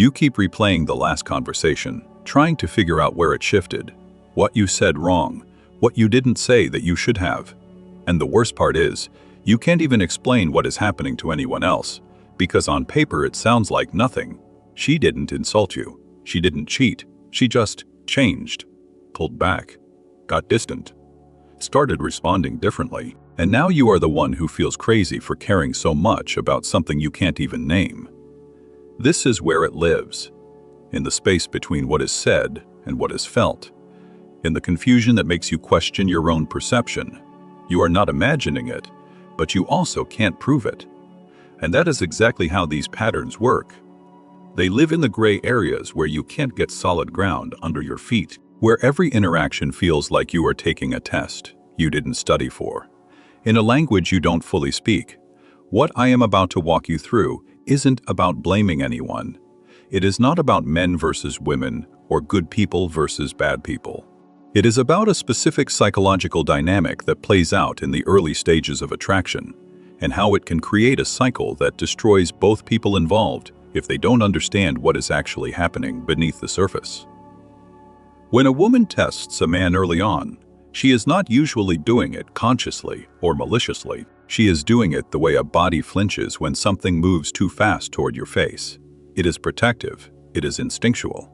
You keep replaying the last conversation, trying to figure out where it shifted, what you said wrong, what you didn't say that you should have. And the worst part is, you can't even explain what is happening to anyone else, because on paper it sounds like nothing. She didn't insult you. She didn't cheat. She just changed, pulled back, got distant, started responding differently. And now you are the one who feels crazy for caring so much about something you can't even name. This is where it lives, in the space between what is said and what is felt, in the confusion that makes you question your own perception. You are not imagining it, but you also can't prove it. And that is exactly how these patterns work. They live in the gray areas where you can't get solid ground under your feet, where every interaction feels like you are taking a test you didn't study for, in a language you don't fully speak. What I am about to walk you through isn't about blaming anyone. It is not about men versus women or good people versus bad people. It is about a specific psychological dynamic that plays out in the early stages of attraction, and how it can create a cycle that destroys both people involved if they don't understand what is actually happening beneath the surface. When a woman tests a man early on, she is not usually doing it consciously or maliciously. She is doing it the way a body flinches when something moves too fast toward your face. It is protective. It is instinctual.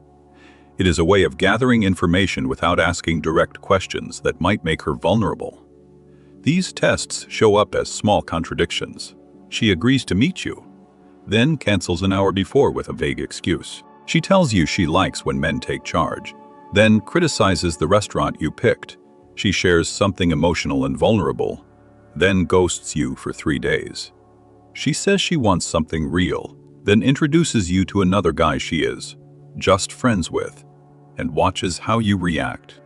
It is a way of gathering information without asking direct questions that might make her vulnerable. These tests show up as small contradictions. She agrees to meet you, then cancels an hour before with a vague excuse. She tells you she likes when men take charge, then criticizes the restaurant you picked. She shares something emotional and vulnerable, then ghosts you for 3 days. She says she wants something real, then introduces you to another guy she is just friends with, and watches how you react.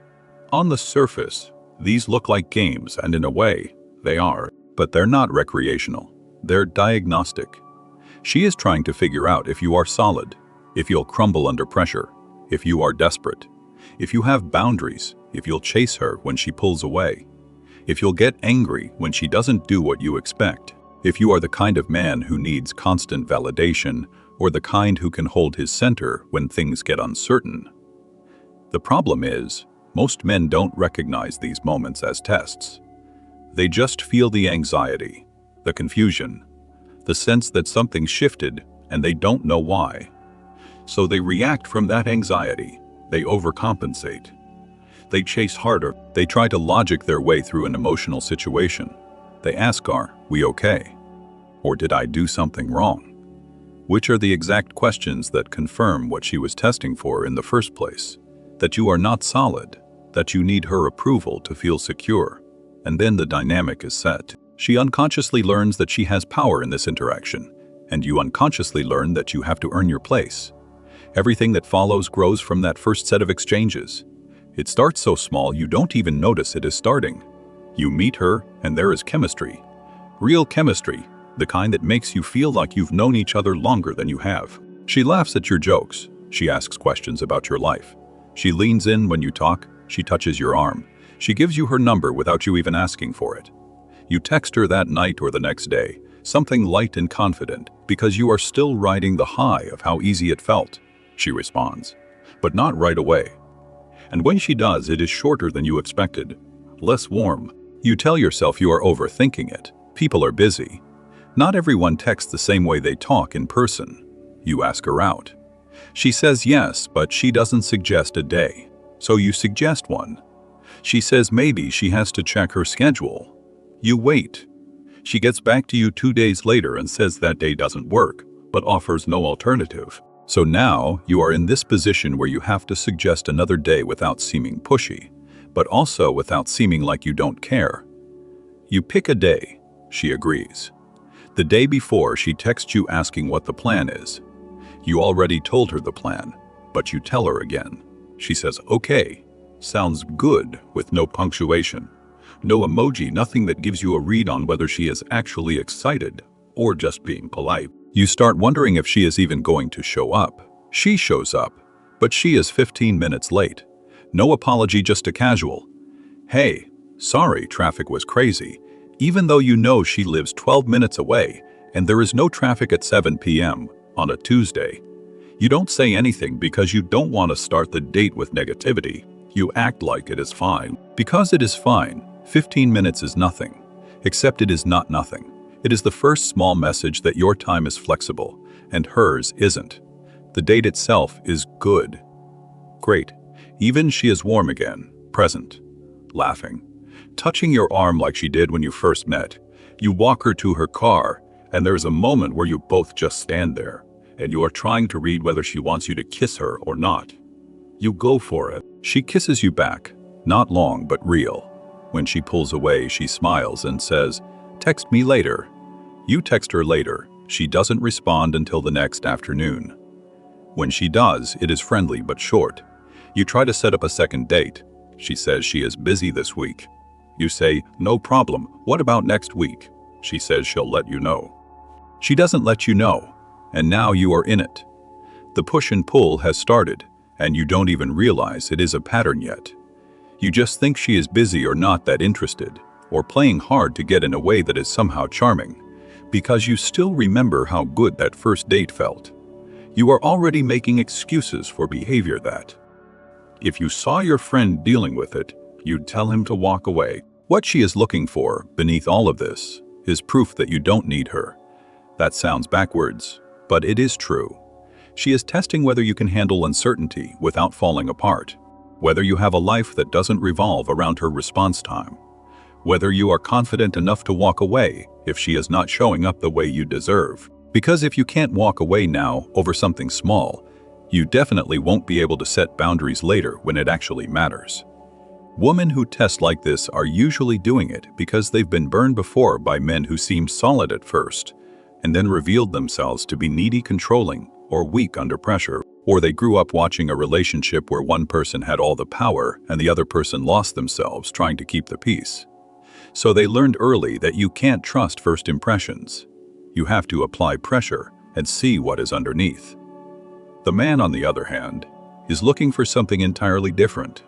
On the surface, these look like games, and in a way, they are, but they're not recreational. They're diagnostic. She is trying to figure out if you are solid, if you'll crumble under pressure, if you are desperate, if you have boundaries, if you'll chase her when she pulls away, if you'll get angry when she doesn't do what you expect, if you are the kind of man who needs constant validation or the kind who can hold his center when things get uncertain. The problem is, most men don't recognize these moments as tests. They just feel the anxiety, the confusion, the sense that something shifted and they don't know why. So they react from that anxiety. They overcompensate. They chase harder. They try to logic their way through an emotional situation. They ask, are we okay? Or did I do something wrong? Which are the exact questions that confirm what she was testing for in the first place. That you are not solid, that you need her approval to feel secure. And then the dynamic is set. She unconsciously learns that she has power in this interaction, and you unconsciously learn that you have to earn your place. Everything that follows grows from that first set of exchanges. It starts so small you don't even notice it is starting. You meet her and there is chemistry. Real chemistry, the kind that makes you feel like you've known each other longer than you have. She laughs at your jokes. She asks questions about your life. She leans in when you talk. She touches your arm. She gives you her number without you even asking for it. You text her that night or the next day, something light and confident, because you are still riding the high of how easy it felt. She responds, but not right away. And when she does, it is shorter than you expected, less warm. You tell yourself you are overthinking it. People are busy. Not everyone texts the same way they talk in person. You ask her out. She says yes, but she doesn't suggest a day. So you suggest one. She says maybe she has to check her schedule. You wait. She gets back to you 2 days later and says that day doesn't work, but offers no alternative. So now you are in this position where you have to suggest another day without seeming pushy, but also without seeming like you don't care. You pick a day. She agrees. The day before, she texts you asking what the plan is. You already told her the plan, but you tell her again. She says, okay, sounds good, with no punctuation. No emoji, nothing that gives you a read on whether she is actually excited or just being polite. You start wondering if she is even going to show up. She shows up, but she is 15 minutes late. No apology, just a casual, hey, sorry, traffic was crazy, even though you know she lives 12 minutes away and there is no traffic at 7 p.m. on a Tuesday. You don't say anything because you don't want to start the date with negativity. You act like it is fine. Because it is fine, 15 minutes is nothing. Except it is not nothing. It is the first small message that your time is flexible, and hers isn't. The date itself is good. Great. Even she is warm again, present, laughing, touching your arm like she did when you first met. You walk her to her car, and there's a moment where you both just stand there, and you are trying to read whether she wants you to kiss her or not. You go for it. She kisses you back, not long but real. When she pulls away, she smiles and says, "Text me later." You text her later. She doesn't respond until the next afternoon. When she does, it is friendly but short. You try to set up a second date. She says she is busy this week. You say, "No problem. What about next week?" She says she'll let you know. She doesn't let you know, and now you are in it. The push and pull has started, and you don't even realize it is a pattern yet. You just think she is busy or not that interested, or playing hard to get in a way that is somehow charming, because you still remember how good that first date felt. You are already making excuses for behavior that, if you saw your friend dealing with it, you'd tell him to walk away. What she is looking for, beneath all of this, is proof that you don't need her. That sounds backwards, but it is true. She is testing whether you can handle uncertainty without falling apart, whether you have a life that doesn't revolve around her response time, whether you are confident enough to walk away if she is not showing up the way you deserve. Because if you can't walk away now over something small, you definitely won't be able to set boundaries later when it actually matters. Women who test like this are usually doing it because they've been burned before by men who seemed solid at first, and then revealed themselves to be needy, controlling, or weak under pressure. Or they grew up watching a relationship where one person had all the power and the other person lost themselves trying to keep the peace. So they learned early that you can't trust first impressions. You have to apply pressure and see what is underneath. The man, on the other hand, is looking for something entirely different.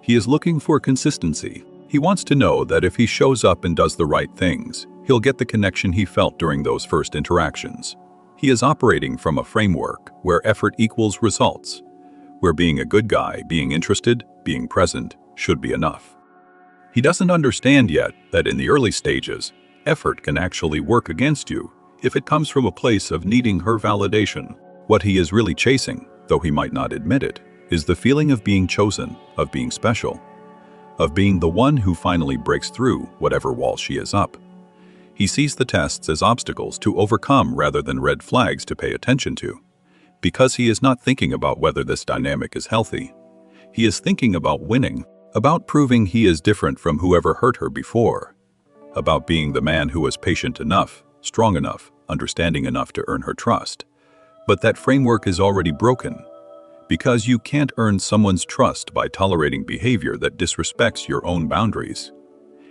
He is looking for consistency. He wants to know that if he shows up and does the right things, he'll get the connection he felt during those first interactions. He is operating from a framework where effort equals results, where being a good guy, being interested, being present, should be enough. He doesn't understand yet that in the early stages, effort can actually work against you if it comes from a place of needing her validation. What he is really chasing, though he might not admit it, is the feeling of being chosen, of being special, of being the one who finally breaks through whatever wall she is up. He sees the tests as obstacles to overcome rather than red flags to pay attention to, because he is not thinking about whether this dynamic is healthy. He is thinking about winning, about proving he is different from whoever hurt her before, about being the man who was patient enough, strong enough, understanding enough to earn her trust. But that framework is already broken, because you can't earn someone's trust by tolerating behavior that disrespects your own boundaries.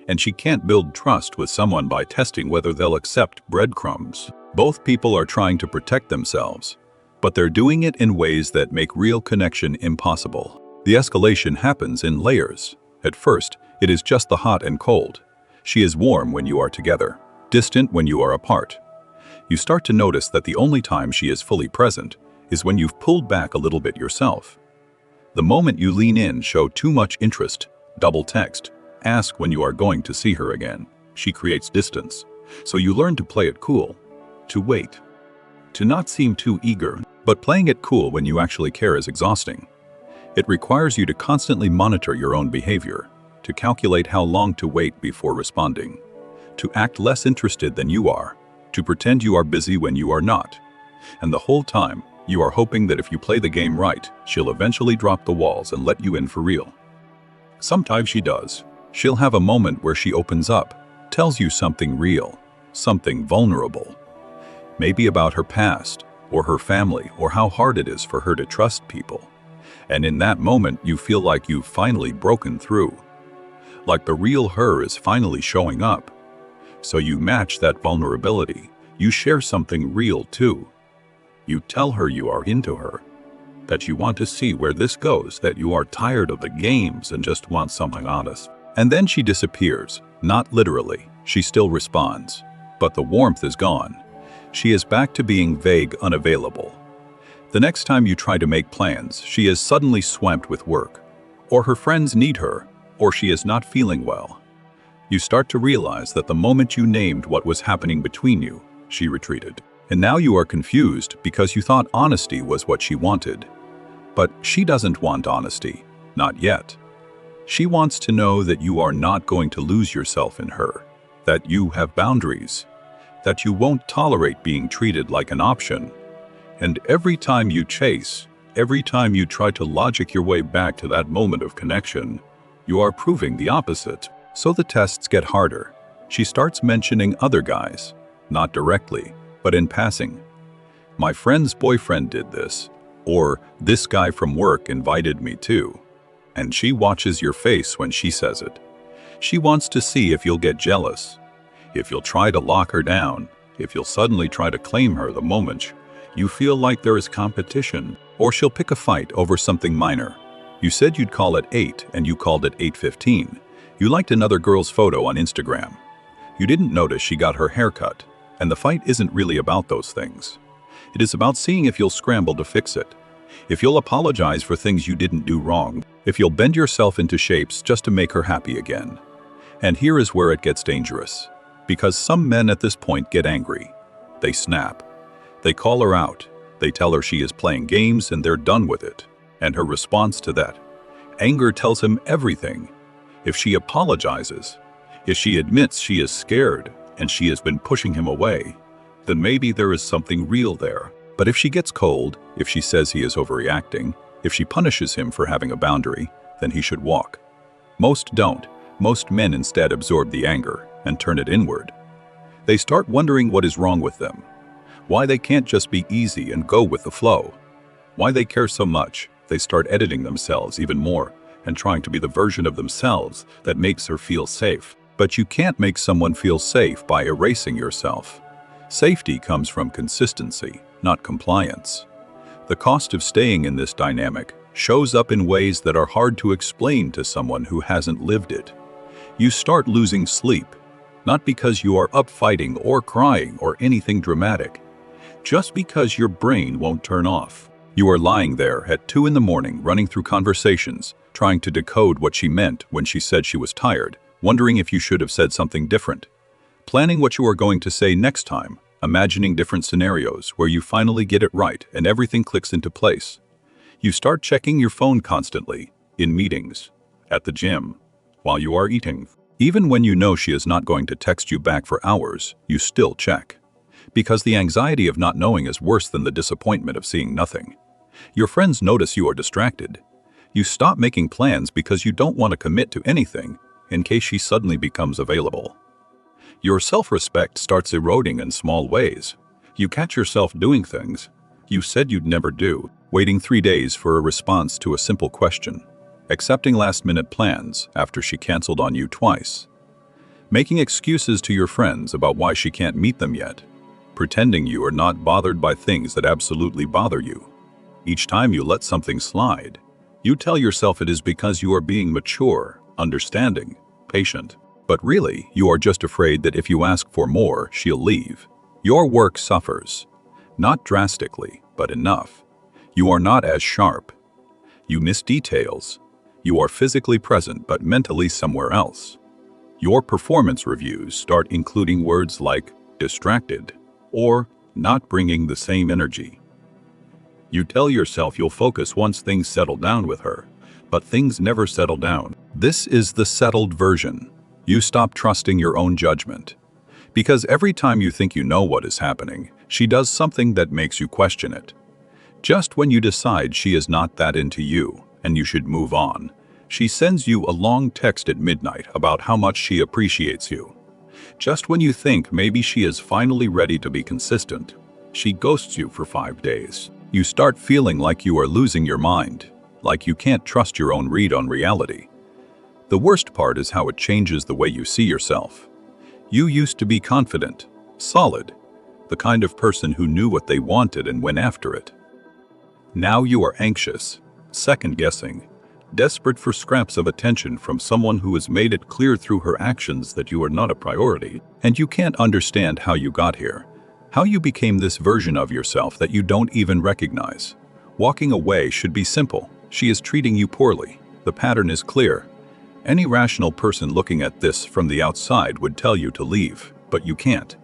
And she can't build trust with someone by testing whether they'll accept breadcrumbs. Both people are trying to protect themselves, but they're doing it in ways that make real connection impossible. The escalation happens in layers. At first, it is just the hot and cold. She is warm when you are together, distant when you are apart. You start to notice that the only time she is fully present is when you've pulled back a little bit yourself. The moment you lean in, show too much interest, double text, ask when you are going to see her again. She creates distance. So you learn to play it cool, to wait, to not seem too eager. But playing it cool when you actually care is exhausting. It requires you to constantly monitor your own behavior, to calculate how long to wait before responding, to act less interested than you are, to pretend you are busy when you are not. And the whole time, you are hoping that if you play the game right, she'll eventually drop the walls and let you in for real. Sometimes she does. She'll have a moment where she opens up, tells you something real, something vulnerable. Maybe about her past, or her family, or how hard it is for her to trust people. And in that moment, you feel like you've finally broken through. Like the real her is finally showing up. So you match that vulnerability. You share something real too. You tell her you are into her, that you want to see where this goes, that you are tired of the games and just want something honest. And then she disappears. Not literally. She still responds. But the warmth is gone. She is back to being vague, unavailable. The next time you try to make plans, she is suddenly swamped with work, or her friends need her, or she is not feeling well. You start to realize that the moment you named what was happening between you, she retreated. And now you are confused because you thought honesty was what she wanted. But she doesn't want honesty, not yet. She wants to know that you are not going to lose yourself in her, that you have boundaries, that you won't tolerate being treated like an option. And every time you chase, every time you try to logic your way back to that moment of connection, you are proving the opposite. So the tests get harder. She starts mentioning other guys, not directly, but in passing. My friend's boyfriend did this, or this guy from work invited me too. And she watches your face when she says it. She wants to see if you'll get jealous, if you'll try to lock her down, if you'll suddenly try to claim her the moment you feel like there is competition, or she'll pick a fight over something minor. You said you'd call at 8 and you called at 8:15. You liked another girl's photo on Instagram. You didn't notice she got her hair cut, and the fight isn't really about those things. It is about seeing if you'll scramble to fix it, if you'll apologize for things you didn't do wrong, if you'll bend yourself into shapes just to make her happy again. And here is where it gets dangerous, because some men at this point get angry. They snap. They call her out. They tell her she is playing games and they're done with it. And her response to that anger tells him everything. If she apologizes, if she admits she is scared and she has been pushing him away, then maybe there is something real there. But if she gets cold, if she says he is overreacting, if she punishes him for having a boundary, then he should walk. Most don't. Most men instead absorb the anger and turn it inward. They start wondering what is wrong with them, why they can't just be easy and go with the flow, why they care so much. They start editing themselves even more and trying to be the version of themselves that makes her feel safe. But you can't make someone feel safe by erasing yourself. Safety comes from consistency, not compliance. The cost of staying in this dynamic shows up in ways that are hard to explain to someone who hasn't lived it. You start losing sleep, not because you are up fighting or crying or anything dramatic, just because your brain won't turn off. You are lying there at 2 in the morning running through conversations, trying to decode what she meant when she said she was tired, wondering if you should have said something different, planning what you are going to say next time, imagining different scenarios where you finally get it right and everything clicks into place. You start checking your phone constantly, in meetings, at the gym, while you are eating. Even when you know she is not going to text you back for hours, you still check. Because the anxiety of not knowing is worse than the disappointment of seeing nothing. Your friends notice you are distracted. You stop making plans because you don't want to commit to anything in case she suddenly becomes available. Your self-respect starts eroding in small ways. You catch yourself doing things you said you'd never do, waiting 3 days for a response to a simple question, accepting last-minute plans after she canceled on you twice, making excuses to your friends about why she can't meet them yet, pretending you are not bothered by things that absolutely bother you. Each time you let something slide, you tell yourself it is because you are being mature, understanding, patient. But really, you are just afraid that if you ask for more, she'll leave. Your work suffers. Not drastically, but enough. You are not as sharp. You miss details. You are physically present but mentally somewhere else. Your performance reviews start including words like distracted or not bringing the same energy. You tell yourself you'll focus once things settle down with her, but things never settle down. This is the settled version. You stop trusting your own judgment. Because every time you think you know what is happening, she does something that makes you question it. Just when you decide she is not that into you and you should move on, she sends you a long text at midnight about how much she appreciates you. Just when you think maybe she is finally ready to be consistent, she ghosts you for 5 days. You start feeling like you are losing your mind, like you can't trust your own read on reality. The worst part is how it changes the way you see yourself. You used to be confident, solid, the kind of person who knew what they wanted and went after it. Now you are anxious, second-guessing, desperate for scraps of attention from someone who has made it clear through her actions that you are not a priority, and you can't understand how you got here, how you became this version of yourself that you don't even recognize. Walking away should be simple. She is treating you poorly. The pattern is clear. Any rational person looking at this from the outside would tell you to leave, but you can't.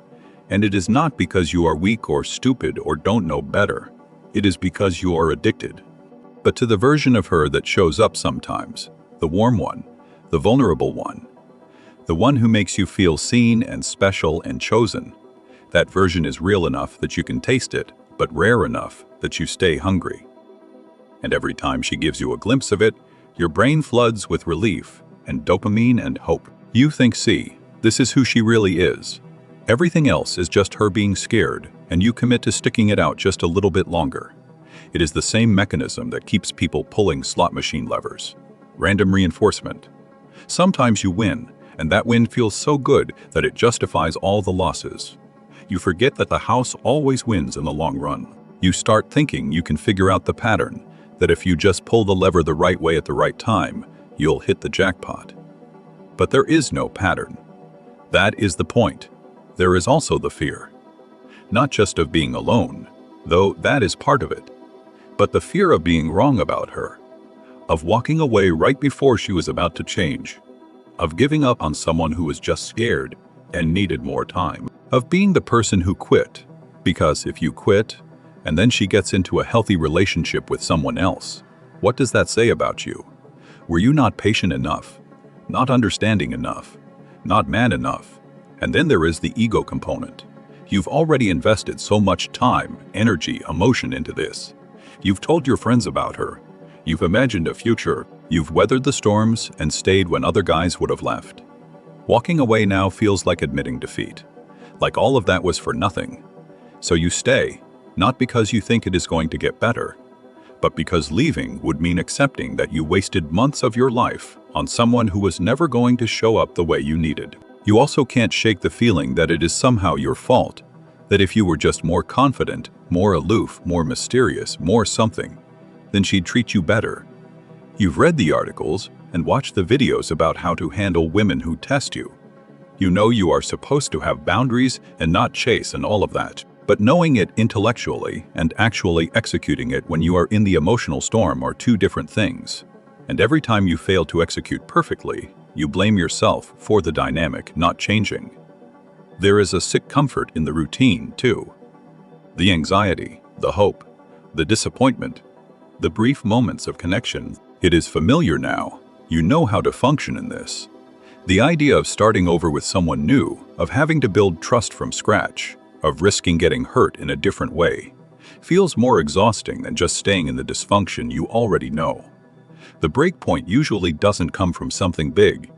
And it is not because you are weak or stupid or don't know better. It is because you are addicted. But to the version of her that shows up sometimes, the warm one, the vulnerable one, the one who makes you feel seen and special and chosen, that version is real enough that you can taste it, but rare enough that you stay hungry. And every time she gives you a glimpse of it, your brain floods with relief and dopamine and hope. You think, see, this is who she really is. Everything else is just her being scared, and you commit to sticking it out just a little bit longer. It is the same mechanism that keeps people pulling slot machine levers. Random reinforcement. Sometimes you win, and that win feels so good that it justifies all the losses. You forget that the house always wins in the long run. You start thinking you can figure out the pattern, that if you just pull the lever the right way at the right time, you'll hit the jackpot. But there is no pattern. That is the point. There is also the fear. Not just of being alone, though that is part of it, but the fear of being wrong about her, of walking away right before she was about to change, of giving up on someone who was just scared and needed more time, of being the person who quit, because if you quit, and then she gets into a healthy relationship with someone else, what does that say about you? Were you not patient enough, not understanding enough, not man enough? And then there is the ego component. You've already invested so much time, energy, emotion into this. You've told your friends about her. You've imagined a future. You've weathered the storms and stayed when other guys would have left. Walking away now feels like admitting defeat, like all of that was for nothing. So you stay, not because you think it is going to get better, but because leaving would mean accepting that you wasted months of your life on someone who was never going to show up the way you needed. You also can't shake the feeling that it is somehow your fault, that if you were just more confident, more aloof, more mysterious, more something, then she'd treat you better. You've read the articles and watched the videos about how to handle women who test you. You know you are supposed to have boundaries and not chase and all of that. But knowing it intellectually and actually executing it when you are in the emotional storm are two different things. And every time you fail to execute perfectly, you blame yourself for the dynamic not changing. There is a sick comfort in the routine, too. The anxiety, the hope, the disappointment, the brief moments of connection. It is familiar now. You know how to function in this. The idea of starting over with someone new, of having to build trust from scratch, of risking getting hurt in a different way, feels more exhausting than just staying in the dysfunction you already know. The break point usually doesn't come from something big.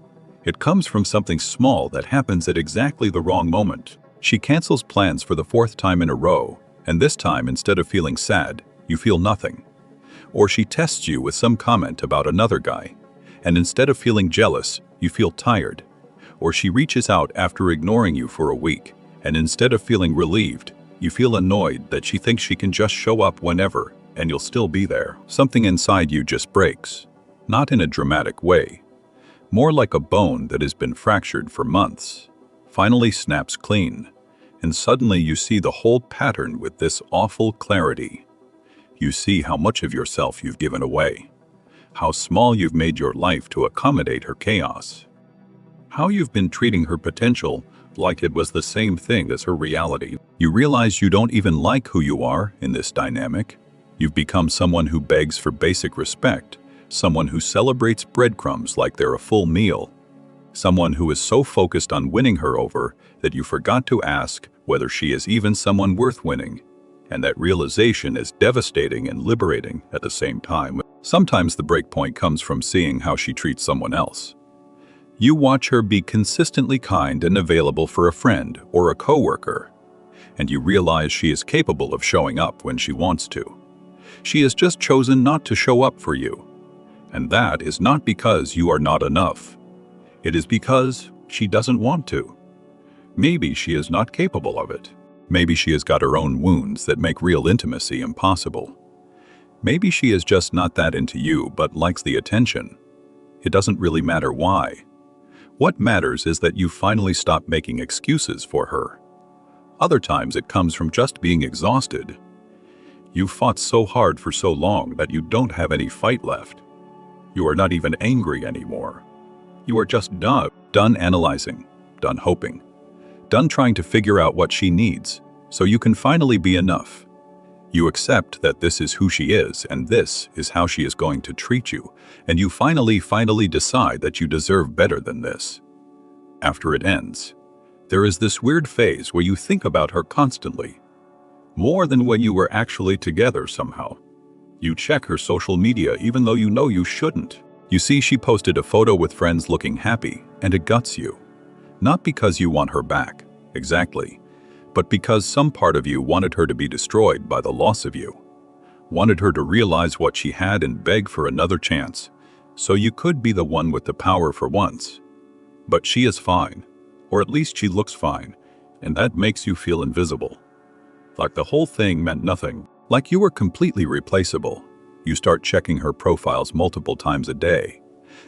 It comes from something small that happens at exactly the wrong moment. She cancels plans for the fourth time in a row, and this time, instead of feeling sad, you feel nothing. Or she tests you with some comment about another guy, and instead of feeling jealous, you feel tired. Or she reaches out after ignoring you for a week, and instead of feeling relieved, you feel annoyed that she thinks she can just show up whenever, and you'll still be there. Something inside you just breaks. Not in a dramatic way. More like a bone that has been fractured for months, finally snaps clean, and suddenly you see the whole pattern with this awful clarity. You see how much of yourself you've given away, how small you've made your life to accommodate her chaos, how you've been treating her potential like it was the same thing as her reality. You realize you don't even like who you are in this dynamic. You've become someone who begs for basic respect, someone who celebrates breadcrumbs like they're a full meal, someone who is so focused on winning her over that you forgot to ask whether she is even someone worth winning. And that realization is devastating and liberating at the same time. Sometimes the breakpoint comes from seeing how she treats someone else. You watch her be consistently kind and available for a friend or a coworker, and you realize she is capable of showing up when she wants to. She has just chosen not to show up for you. And that is not because you are not enough. It is because she doesn't want to. Maybe she is not capable of it. Maybe she has got her own wounds that make real intimacy impossible. Maybe she is just not that into you but likes the attention. It doesn't really matter why. What matters is that you finally stop making excuses for her. Other times it comes from just being exhausted. You fought so hard for so long that you don't have any fight left. You are not even angry anymore. You are just done. Done analyzing, done hoping, done trying to figure out what she needs, so you can finally be enough. You accept that this is who she is and this is how she is going to treat you, and you finally decide that you deserve better than this. After it ends, there is this weird phase where you think about her constantly, more than when you were actually together somehow. You check her social media even though you know you shouldn't. You see she posted a photo with friends looking happy, and it guts you. Not because you want her back, exactly, but because some part of you wanted her to be destroyed by the loss of you. Wanted her to realize what she had and beg for another chance, so you could be the one with the power for once. But she is fine, or at least she looks fine, and that makes you feel invisible. Like the whole thing meant nothing, like you were completely replaceable. You start checking her profiles multiple times a day,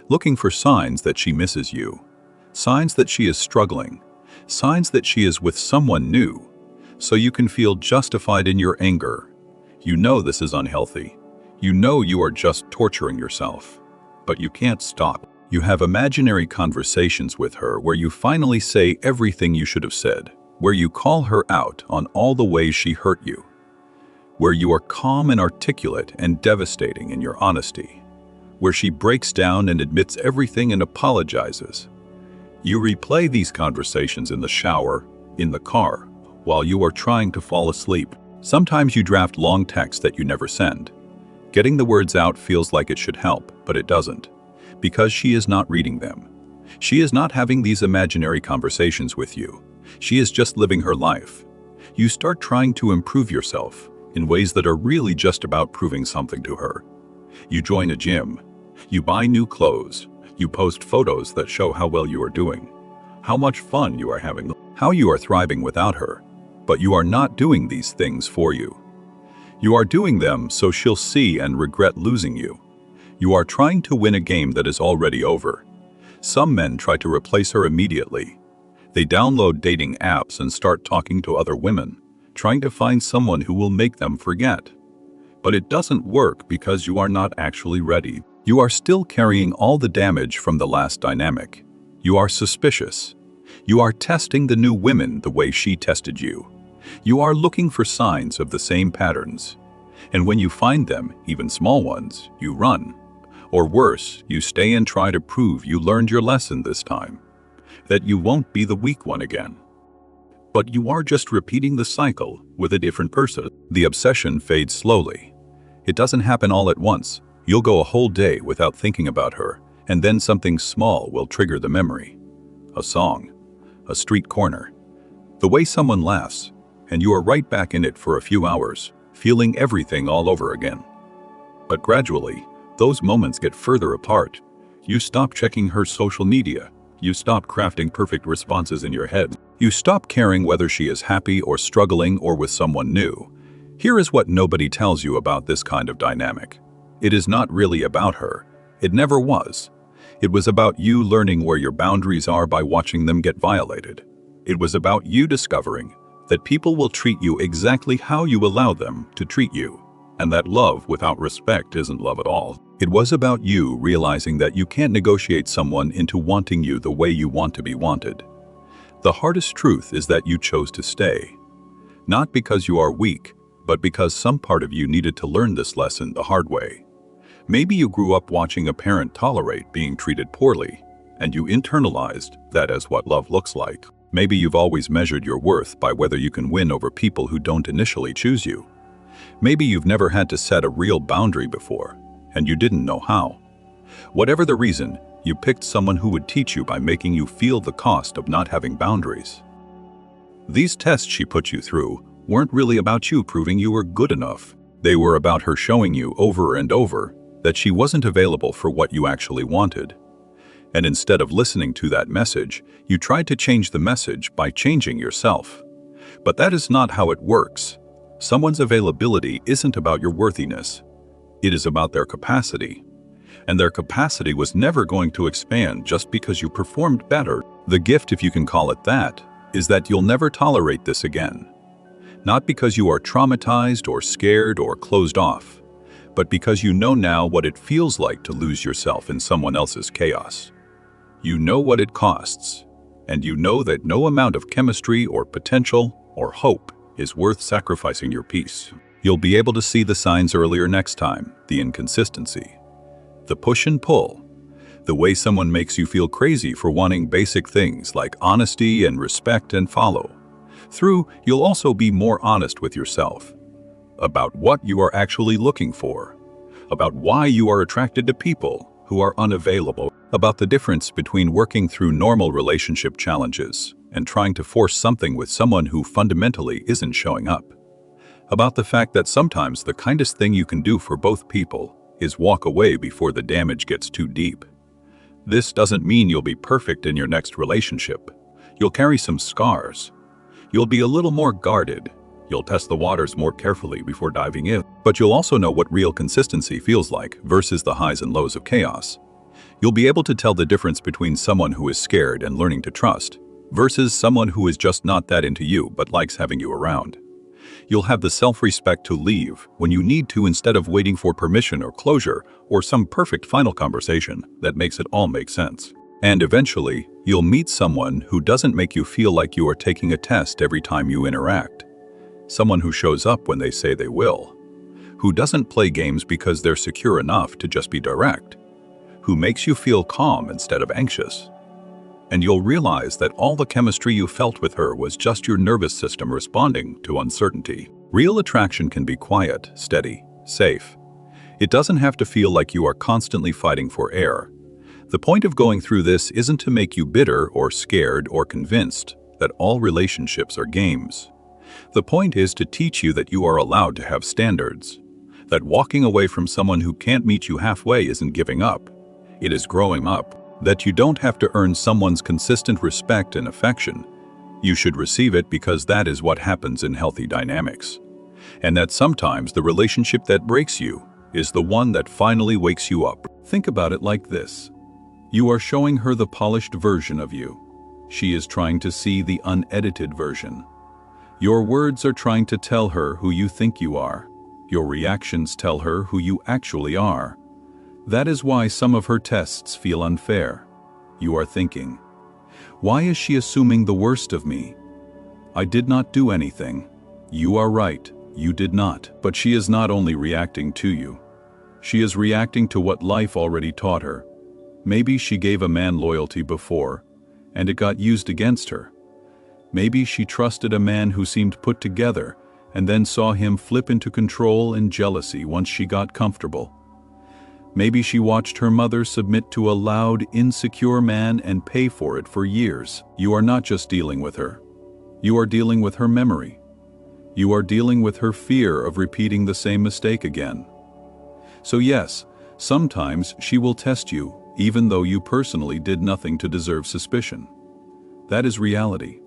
looking for signs that she misses you, signs that she is struggling, signs that she is with someone new, so you can feel justified in your anger. You know this is unhealthy. You know you are just torturing yourself, but you can't stop. You have imaginary conversations with her where you finally say everything you should have said, where you call her out on all the ways she hurt you, where you are calm and articulate and devastating in your honesty, where she breaks down and admits everything and apologizes. You replay these conversations in the shower, in the car, while you are trying to fall asleep. Sometimes you draft long texts that you never send. Getting the words out feels like it should help, but it doesn't, because she is not reading them. She is not having these imaginary conversations with you. She is just living her life. You start trying to improve yourself in ways that are really just about proving something to her. You join a gym. You buy new clothes. You post photos that show how well you are doing, how much fun you are having, how you are thriving without her. But you are not doing these things for you. You are doing them so she'll see and regret losing you. You are trying to win a game that is already over. Some men try to replace her immediately. They download dating apps and start talking to other women, trying to find someone who will make them forget. But it doesn't work because you are not actually ready. You are still carrying all the damage from the last dynamic. You are suspicious. You are testing the new women the way she tested you. You are looking for signs of the same patterns. And when you find them, even small ones, you run. Or worse, you stay and try to prove you learned your lesson this time, that you won't be the weak one again. But you are just repeating the cycle with a different person. The obsession fades slowly. It doesn't happen all at once. You'll go a whole day without thinking about her, and then something small will trigger the memory. A song, a street corner, the way someone laughs, and you are right back in it for a few hours, feeling everything all over again. But gradually, those moments get further apart. You stop checking her social media. You stop crafting perfect responses in your head. You stop caring whether she is happy or struggling or with someone new. Here is what nobody tells you about this kind of dynamic. It is not really about her. It never was. It was about you learning where your boundaries are by watching them get violated. It was about you discovering that people will treat you exactly how you allow them to treat you, and that love without respect isn't love at all. It was about you realizing that you can't negotiate someone into wanting you the way you want to be wanted. The hardest truth is that you chose to stay. Not because you are weak, but because some part of you needed to learn this lesson the hard way. Maybe you grew up watching a parent tolerate being treated poorly, and you internalized that as what love looks like. Maybe you've always measured your worth by whether you can win over people who don't initially choose you. Maybe you've never had to set a real boundary before, and you didn't know how. Whatever the reason, you picked someone who would teach you by making you feel the cost of not having boundaries. These tests she put you through weren't really about you proving you were good enough. They were about her showing you over and over that she wasn't available for what you actually wanted. And instead of listening to that message, you tried to change the message by changing yourself. But that is not how it works. Someone's availability isn't about your worthiness. It is about their capacity. And their capacity was never going to expand just because you performed better. The gift, if you can call it that, is that you'll never tolerate this again. Not because you are traumatized or scared or closed off, but because you know now what it feels like to lose yourself in someone else's chaos. You know what it costs, and you know that no amount of chemistry or potential or hope is worth sacrificing your peace. You'll be able to see the signs earlier next time, the inconsistency, the push and pull, the way someone makes you feel crazy for wanting basic things like honesty and respect and follow. You'll also be more honest with yourself about what you are actually looking for, about why you are attracted to people who are unavailable, about the difference between working through normal relationship challenges and trying to force something with someone who fundamentally isn't showing up, about the fact that sometimes the kindest thing you can do for both people is walk away before the damage gets too deep. This doesn't mean you'll be perfect in your next relationship. You'll carry some scars. You'll be a little more guarded. You'll test the waters more carefully before diving in. But you'll also know what real consistency feels like versus the highs and lows of chaos. You'll be able to tell the difference between someone who is scared and learning to trust versus someone who is just not that into you but likes having you around. You'll have the self-respect to leave when you need to instead of waiting for permission or closure or some perfect final conversation that makes it all make sense. And eventually, you'll meet someone who doesn't make you feel like you are taking a test every time you interact. Someone who shows up when they say they will. Who doesn't play games because they're secure enough to just be direct. Who makes you feel calm instead of anxious. And you'll realize that all the chemistry you felt with her was just your nervous system responding to uncertainty. Real attraction can be quiet, steady, safe. It doesn't have to feel like you are constantly fighting for air. The point of going through this isn't to make you bitter or scared or convinced that all relationships are games. The point is to teach you that you are allowed to have standards. That walking away from someone who can't meet you halfway isn't giving up. It is growing up. That you don't have to earn someone's consistent respect and affection. You should receive it because that is what happens in healthy dynamics. And that sometimes the relationship that breaks you is the one that finally wakes you up. Think about it like this. You are showing her the polished version of you. She is trying to see the unedited version. Your words are trying to tell her who you think you are. Your reactions tell her who you actually are. That is why some of her tests feel unfair. You are thinking, why is she assuming the worst of me? I did not do anything. You are right, you did not. But she is not only reacting to you. She is reacting to what life already taught her. Maybe she gave a man loyalty before, and it got used against her. Maybe she trusted a man who seemed put together, and then saw him flip into control and jealousy once she got comfortable. Maybe she watched her mother submit to a loud, insecure man and pay for it for years. You are not just dealing with her. You are dealing with her memory. You are dealing with her fear of repeating the same mistake again. So yes, sometimes she will test you, even though you personally did nothing to deserve suspicion. That is reality.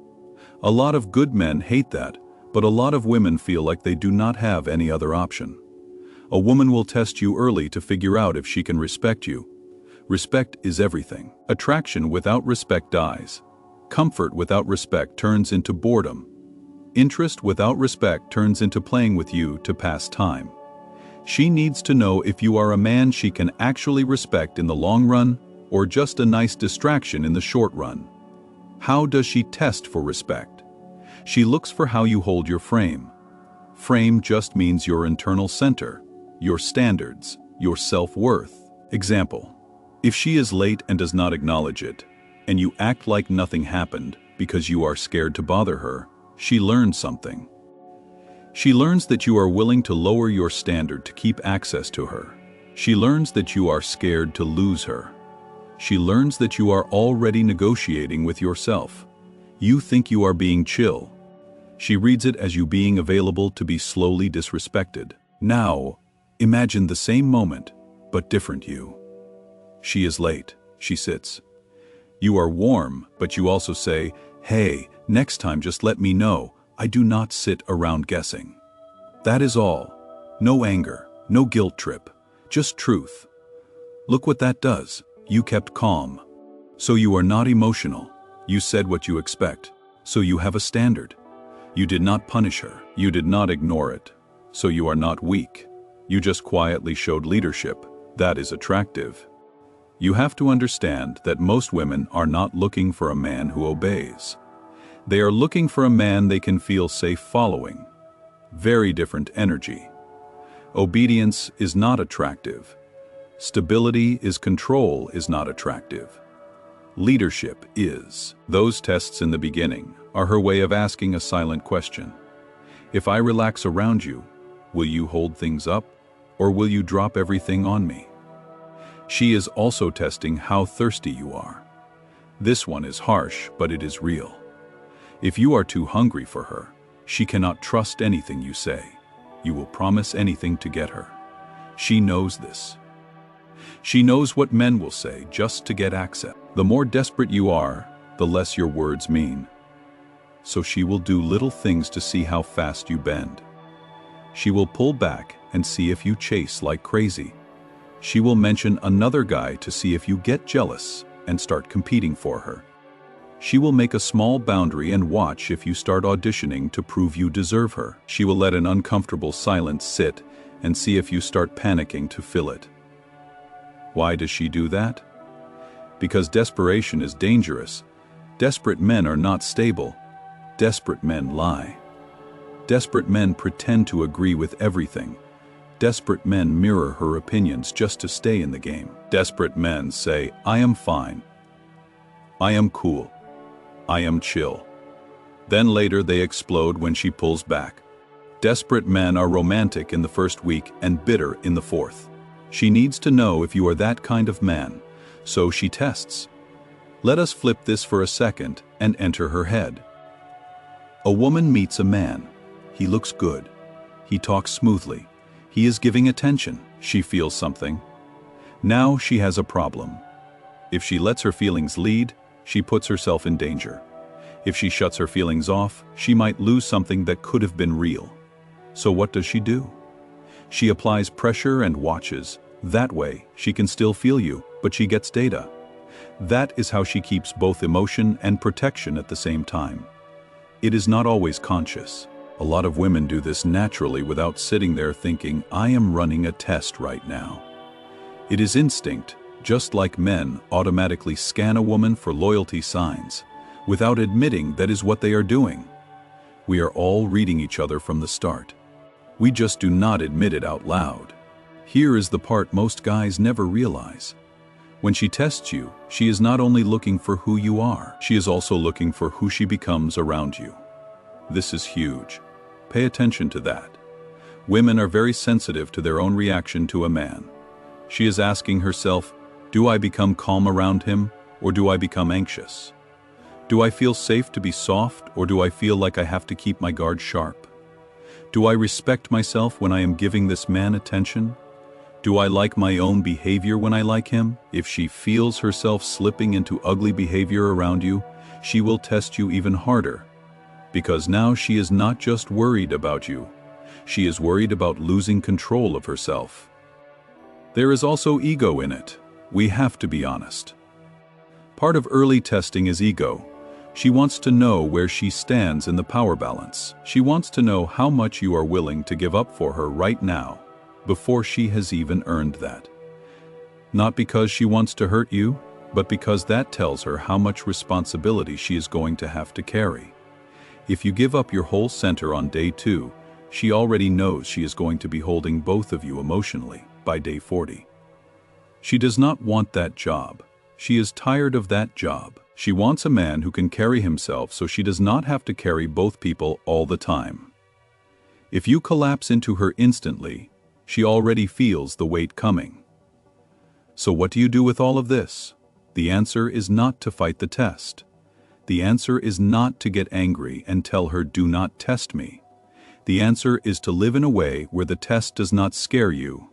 A lot of good men hate that, but a lot of women feel like they do not have any other option. A woman will test you early to figure out if she can respect you. Respect is everything. Attraction without respect dies. Comfort without respect turns into boredom. Interest without respect turns into playing with you to pass time. She needs to know if you are a man she can actually respect in the long run or just a nice distraction in the short run. How does she test for respect? She looks for how you hold your frame. Frame just means your internal center. Your standards, your self-worth. Example, if she is late and does not acknowledge it, and you act like nothing happened because you are scared to bother her, she learns something. She learns that you are willing to lower your standard to keep access to her. She learns that you are scared to lose her. She learns that you are already negotiating with yourself. You think you are being chill. She reads it as you being available to be slowly disrespected. Now, imagine the same moment, but different you. She is late. She sits. You are warm, but you also say, hey, next time just let me know. I do not sit around guessing. That is all. No anger, no guilt trip, just truth. Look what that does. You kept calm. So you are not emotional. You said what you expect. So you have a standard. You did not punish her. You did not ignore it. So you are not weak. You just quietly showed leadership. That is attractive. You have to understand that most women are not looking for a man who obeys. They are looking for a man they can feel safe following. Very different energy. Obedience is not attractive. Stability is control is not attractive. Leadership is. Those tests in the beginning are her way of asking a silent question. If I relax around you, will you hold things up, or will you drop everything on me? She is also testing how thirsty you are. This one is harsh, but it is real. If you are too hungry for her, she cannot trust anything you say. You will promise anything to get her. She knows this. She knows what men will say just to get access. The more desperate you are, the less your words mean. So she will do little things to see how fast you bend. She will pull back and see if you chase like crazy. She will mention another guy to see if you get jealous and start competing for her. She will make a small boundary and watch if you start auditioning to prove you deserve her. She will let an uncomfortable silence sit and see if you start panicking to fill it. Why does she do that? Because desperation is dangerous. Desperate men are not stable. Desperate men lie. Desperate men pretend to agree with everything. Desperate men mirror her opinions just to stay in the game. Desperate men say, I am fine. I am cool. I am chill. Then later they explode when she pulls back. Desperate men are romantic in the first week and bitter in the fourth. She needs to know if you are that kind of man, so she tests. Let us flip this for a second and enter her head. A woman meets a man. He looks good. He talks smoothly. He is giving attention. She feels something. Now she has a problem. If she lets her feelings lead, she puts herself in danger. If she shuts her feelings off, she might lose something that could have been real. So what does she do? She applies pressure and watches. That way, she can still feel you, but she gets data. That is how she keeps both emotion and protection at the same time. It is not always conscious. A lot of women do this naturally without sitting there thinking, I am running a test right now. It is instinct, just like men automatically scan a woman for loyalty signs, without admitting that is what they are doing. We are all reading each other from the start. We just do not admit it out loud. Here is the part most guys never realize. When she tests you, she is not only looking for who you are, she is also looking for who she becomes around you. This is huge. Pay attention to that. Women are very sensitive to their own reaction to a man. She is asking herself, do I become calm around him, or do I become anxious? Do I feel safe to be soft, or do I feel like I have to keep my guard sharp? Do I respect myself when I am giving this man attention? Do I like my own behavior when I like him? If she feels herself slipping into ugly behavior around you, she will test you even harder. Because now she is not just worried about you. She is worried about losing control of herself. There is also ego in it. We have to be honest. Part of early testing is ego. She wants to know where she stands in the power balance. She wants to know how much you are willing to give up for her right now, before she has even earned that. Not because she wants to hurt you, but because that tells her how much responsibility she is going to have to carry. If you give up your whole center on day 2, she already knows she is going to be holding both of you emotionally by day 40. She does not want that job. She is tired of that job. She wants a man who can carry himself so she does not have to carry both people all the time. If you collapse into her instantly, she already feels the weight coming. So what do you do with all of this? The answer is not to fight the test. The answer is not to get angry and tell her, do not test me. The answer is to live in a way where the test does not scare you.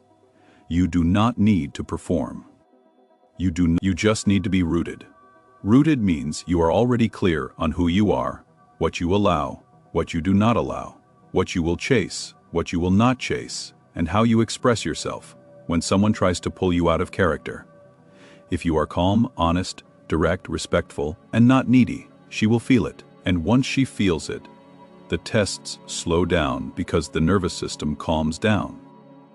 You do not need to perform. You just need to be rooted. Rooted means you are already clear on who you are, what you allow, what you do not allow, what you will chase, what you will not chase, and how you express yourself when someone tries to pull you out of character. If you are calm, honest, direct, respectful, and not needy, she will feel it. And once she feels it, The tests slow down because the nervous system calms down.